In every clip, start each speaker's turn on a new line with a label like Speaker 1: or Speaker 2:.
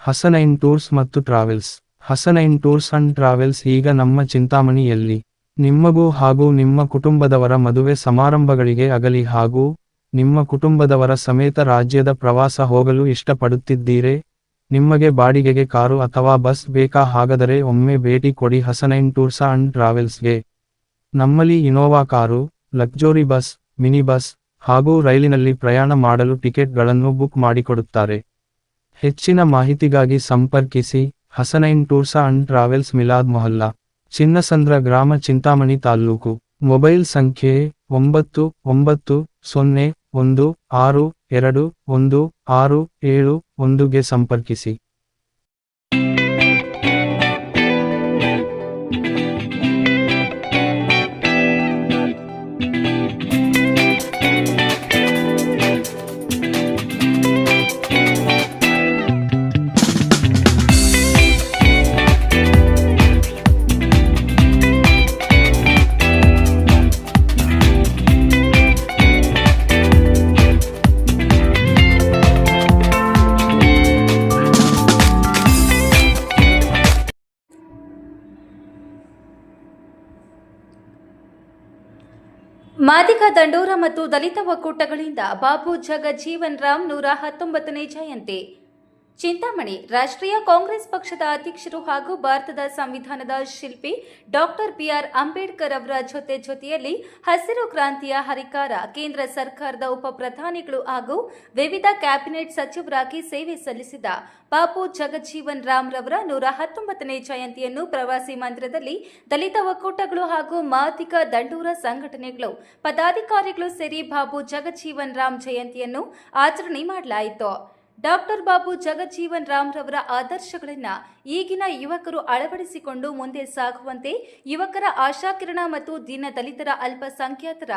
Speaker 1: ಹಸನೈನ್ tours ಮತ್ತು travels. ಹಸನೈನ್ tours and travels ಈಗ ನಮ್ಮ ಚಿಂತಾಮಣಿಯಲ್ಲಿ. ನಿಮ್ಮಗೂ ಹಾಗೂ ನಿಮ್ಮ ಕುಟುಂಬದವರ ಮದುವೆ ಸಮಾರಂಭಗಳಿಗೆ ಆಗಲಿ ಹಾಗೂ ನಿಮ್ಮ ಕುಟುಂಬದವರ ಸಮೇತ ರಾಜ್ಯದ ಪ್ರವಾಸ ಹೋಗಲು ಇಷ್ಟಪಡುತ್ತಿದ್ದೀರೇ? ನಿಮಗೆ ಬಾಡಿಗೆಗೆ ಕಾರು ಅಥವಾ ಬಸ್ ಬೇಕಾ? ಹಾಗಾದರೆ ಒಮ್ಮೆ ಭೇಟಿ ಕೊಡಿ ಹಸನೈನ್ ಟೂರ್ಸ್ ಅಂಡ್ ಟ್ರಾವೆಲ್ಸ್ಗೆ. ನಮ್ಮಲ್ಲಿ Innova car, luxury bus, mini bus ಹಾಗೂ ರೈಲಿನಲ್ಲಿ ಪ್ರಯಾಣ ಮಾಡಲು ಟಿಕೆಟ್ಗಳನ್ನು ಬುಕ್ ಮಾಡಿಕೊಡುತ್ತಾರೆ. ಹೆಚ್ಚಿನ ಮಾಹಿತಿಗಾಗಿ ಸಂಪರ್ಕಿಸಿ Hasnain tours and travels, Milad Mohalla, Chinnasandra ಗ್ರಾಮ, ಚಿಂತಾಮಣಿ ತಾಲ್ಲೂಕು. ಮೊಬೈಲ್ ಸಂಖ್ಯೆ 9916211671ಗೆ ಸಂಪರ್ಕಿಸಿ.
Speaker 2: ಮಾದಿಗ ದಂಡೋರ ಮತ್ತು ದಲಿತ ಒಕ್ಕೂಟಗಳಿಂದ ಬಾಬು ಜಗಜೀವನ್ ರಾಮ್ 119ನೇ ಜಯಂತಿ. ಚಿಂತಾಮಣಿ. ರಾಷ್ಟ್ರೀಯ ಕಾಂಗ್ರೆಸ್ ಪಕ್ಷದ ಅಧ್ಯಕ್ಷರು ಹಾಗೂ ಭಾರತದ ಸಂವಿಧಾನದ ಶಿಲ್ಪಿ ಡಾಕ್ಟರ್ ಬಿಆರ್ ಅಂಬೇಡ್ಕರ್ ಅವರ ಜೊತೆಯಲ್ಲಿ ಹಸಿರು ಕ್ರಾಂತಿಯ ಹರಿಕಾರ, ಕೇಂದ್ರ ಸರ್ಕಾರದ ಉಪ ಪ್ರಧಾನಿಗಳು ಹಾಗೂ ವಿವಿಧ ಕ್ಯಾಬಿನೆಟ್ ಸಚಿವರಾಗಿ ಸೇವೆ ಸಲ್ಲಿಸಿದ ಬಾಬು ಜಗಜೀವನ್ ರಾಮ್ ರವರ 119ನೇ ಜಯಂತಿಯನ್ನು ಪ್ರವಾಸಿ ಮಂದಿರದಲ್ಲಿ ದಲಿತ ಒಕ್ಕೂಟಗಳು ಹಾಗೂ ಮಾದಿಗ ದಂಡೂರ ಸಂಘಟನೆಗಳು ಪದಾಧಿಕಾರಿಗಳು ಸೇರಿ ಬಾಬು ಜಗಜೀವನ್ ರಾಮ್ ಜಯಂತಿಯನ್ನು ಆಚರಣೆ ಮಾಡಲಾಯಿತು. ಡಾಕ್ಟರ್ ಬಾಬು ಜಗಜೀವನ್ ರಾಮ್ ರವರ ಆದರ್ಶಗಳನ್ನು ಈಗಿನ ಯುವಕರು ಅಳವಡಿಸಿಕೊಂಡು ಮುಂದೆ ಸಾಗುವಂತೆ ಯುವಕರ ಆಶಾಕಿರಣ ಮತ್ತು ದೀನ ದಲಿತರ, ಅಲ್ಪಸಂಖ್ಯಾತರ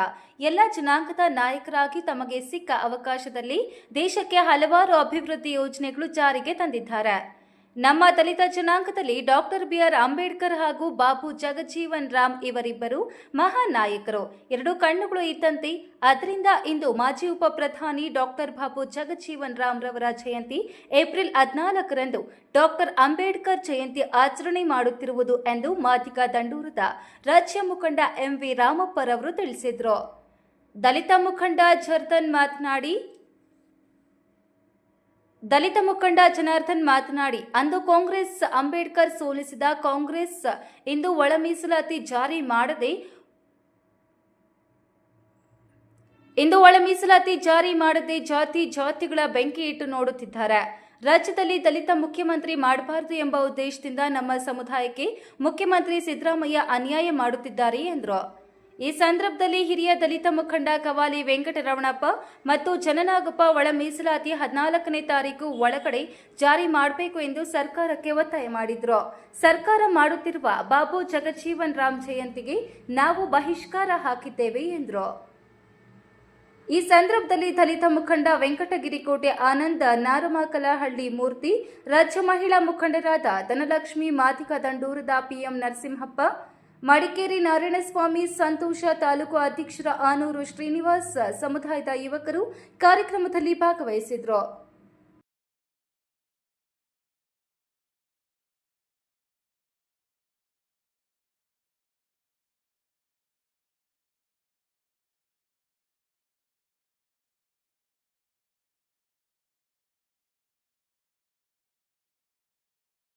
Speaker 2: ಎಲ್ಲ ಜನಾಂಗದ ನಾಯಕರಾಗಿ ತಮಗೆ ಸಿಕ್ಕ ಅವಕಾಶದಲ್ಲಿ ದೇಶಕ್ಕೆ ಹಲವಾರು ಅಭಿವೃದ್ಧಿ ಯೋಜನೆಗಳು ಜಾರಿಗೆ ತಂದಿದ್ದಾರೆ. ನಮ್ಮ ದಲಿತ ಜನಾಂಗದಲ್ಲಿ ಡಾಕ್ಟರ್ ಬಿಆರ್ ಅಂಬೇಡ್ಕರ್ ಹಾಗೂ ಬಾಬು ಜಗಜೀವನ್ ರಾಮ್ ಇವರಿಬ್ಬರು ಮಹಾನ್ ನಾಯಕರು. ಎರಡು ಕಣ್ಣುಗಳು ಇದ್ದಂತೆ. ಅದರಿಂದ ಇಂದು ಮಾಜಿ ಉಪ ಪ್ರಧಾನಿ ಡಾಕ್ಟರ್ ಬಾಬು ಜಗಜೀವನ್ ರಾಮ್ ರವರ ಜಯಂತಿ ಏಪ್ರಿಲ್ 14ರಂದು ಡಾಕ್ಟರ್ ಅಂಬೇಡ್ಕರ್ ಜಯಂತಿ ಆಚರಣೆ ಮಾಡುತ್ತಿರುವುದು ಎಂದು ಮಾದಿಗ ದಂಡೂರದ ರಾಜ್ಯ ಮುಖಂಡ ಎಂವಿ ರಾಮಪ್ಪರವರು ತಿಳಿಸಿದರು. ದಲಿತ ಮುಖಂಡ ಜನಾರ್ದನ್ ಮಾತನಾಡಿ, ಅಂದು ಕಾಂಗ್ರೆಸ್ ಅಂಬೇಡ್ಕರ್ ಸೋಲಿಸಿದ ಕಾಂಗ್ರೆಸ್ ಇಂದು ಒಳ ಮೀಸಲಾತಿ ಜಾರಿ ಮಾಡದೆ ಜಾತಿಗಳ ಬೆಂಕಿ ಇಟ್ಟು ನೋಡುತ್ತಿದ್ದಾರೆ. ರಾಜ್ಯದಲ್ಲಿ ದಲಿತ ಮುಖ್ಯಮಂತ್ರಿ ಮಾಡಬಾರದು ಎಂಬ ಉದ್ದೇಶದಿಂದ ನಮ್ಮ ಸಮುದಾಯಕ್ಕೆ ಮುಖ್ಯಮಂತ್ರಿ ಸಿದ್ದರಾಮಯ್ಯ ಅನ್ಯಾಯ ಮಾಡುತ್ತಿದ್ದಾರೆ ಎಂದರು. ಈ ಸಂದರ್ಭದಲ್ಲಿ ಹಿರಿಯ ದಲಿತ ಮುಖಂಡ ಕವಾಲಿ ವೆಂಕಟರಮಣಪ್ಪ ಮತ್ತು ಜನನಾಗಪ್ಪ ಒಳ ಮೀಸಲಾತಿ 14ನೇ ತಾರೀಕು ಒಳಗಡೆ ಜಾರಿ ಮಾಡಬೇಕು ಎಂದು ಸರ್ಕಾರಕ್ಕೆ ಒತ್ತಾಯ ಮಾಡಿದರು. ಸರ್ಕಾರ ಮಾಡುತ್ತಿರುವ ಬಾಬು ಜಗಜೀವನ್ ರಾಮ್ ಜಯಂತಿಗೆ ನಾವು ಬಹಿಷ್ಕಾರ ಹಾಕಿದ್ದೇವೆ ಎಂದರು. ಈ ಸಂದರ್ಭದಲ್ಲಿ ದಲಿತ ಮುಖಂಡ ವೆಂಕಟಗಿರಿಕೋಟೆ ಆನಂದ್, ನಾರಮಕಲಹಳ್ಳಿ ಮೂರ್ತಿ, ರಾಜ್ಯ ಮಹಿಳಾ ಮುಖಂಡರಾದ ಧನಲಕ್ಷ್ಮಿ, ಮಾದಿಗ ದಂಡೂರದ ಪಿಎಂ ನರಸಿಂಹಪ್ಪ, ಮಡಿಕೇರಿ ನಾರಾಯಣಸ್ವಾಮಿ, ಸಂತೋಷ, ತಾಲೂಕು ಅಧ್ಯಕ್ಷರ ಆನೂರು ಶ್ರೀನಿವಾಸ್, ಸಮುದಾಯದ ಯುವಕರು ಕಾರ್ಯಕ್ರಮದಲ್ಲಿ ಭಾಗವಹಿಸಿದರು.